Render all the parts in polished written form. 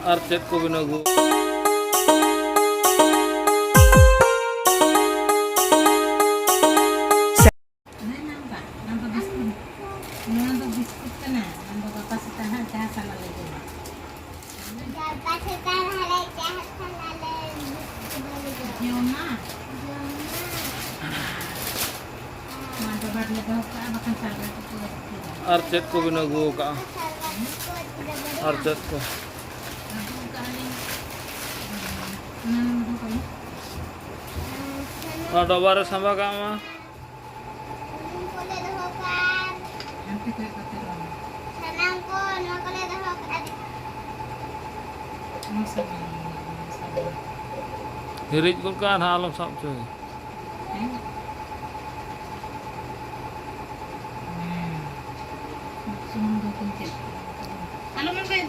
আর চেক কবি নগু আর চেক কবি নগু কা আর check ko ada baru sama kamu hirit ko kan halong sab cuy Alam mo kayo,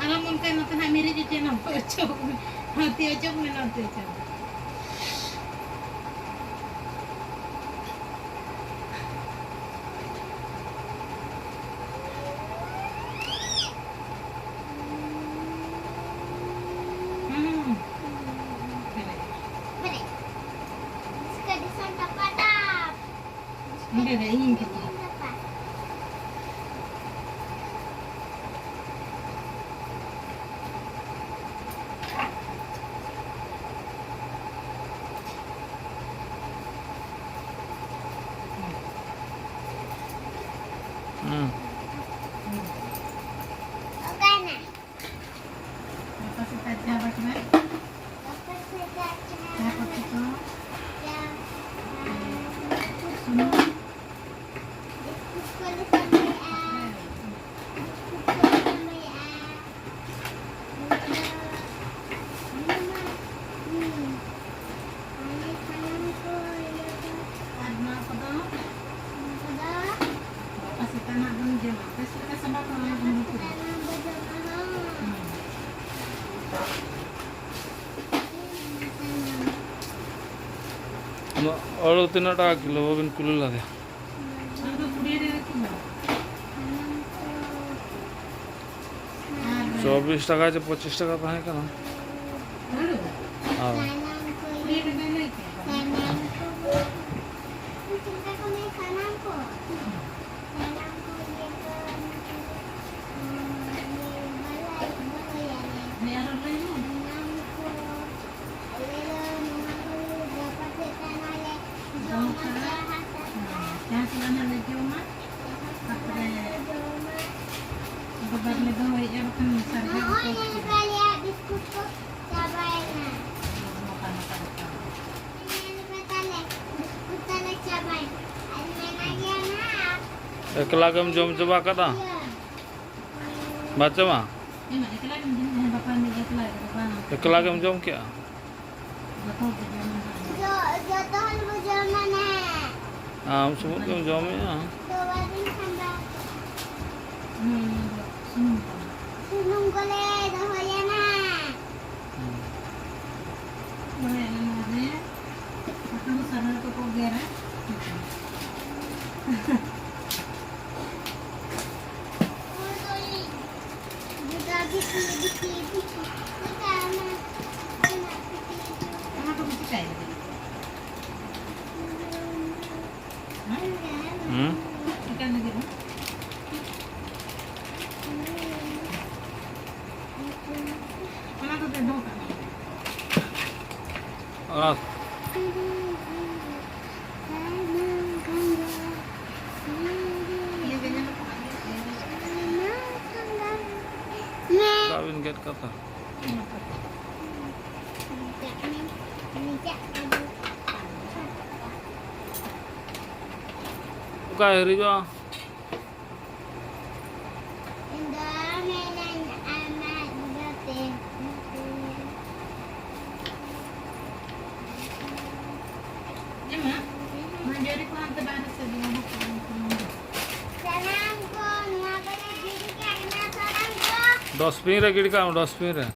alam mo kayo natin na miri dito na po chok, hati chok na natin chok. Hindi na yun kita. Okay na. Tapos itatjabak na. Tapos itatjabak. Tapos ito. Yeah. Sunod. Kukulit sa may kukulit sa may Add na ako daw. Ada Tapos ito na doon dyan. Tapos ito sa bako na yung buko. और 3 টাকা kilo bobbin কুলো লাগে Ano 20 rin kilo. 24 টাকা আছে 25 টাকা পাহে কেন Ano? হ্যাঁ 20 rin na lang. Cinta ko may kanang ko. Kanang ko dito. Balay yan eh. May araw rin mo. Kanang ko. Alilo, mga ko dapat kita na le. Joma jahat. Kaya sila na lagi umat. Tapos babar na daw ay ano kan sarga Oo, ko. yan kali biskut ko. Sabay na. Yan patale. Biskut tale sabay. Ano na nagyan na. एक लाख में जम जबा कदा बच्चा मा Ina, ikala kan din na bapan ni ikala bapan. 1 लाख में जम क्या Bato ko din. Jotohan mo Joma na. हम सबूत में जम है Tuwarin samba. Sunod. Sunong ko le. Dahoyan na. Wala na mo na. Ako sana ko ko gera. Uy. Buta biki. Buta na. Ano ko biti kay? Ikan lagi mo. Ano ko din ka? और Iya ganyan ako. काबिन गेट का था का हरी जो Emma, manjari ko ang tabana sa mga Sarang ko, mga pala dito ka na sarang ko. Dustbin रे गिड़ का डस्टबिन रे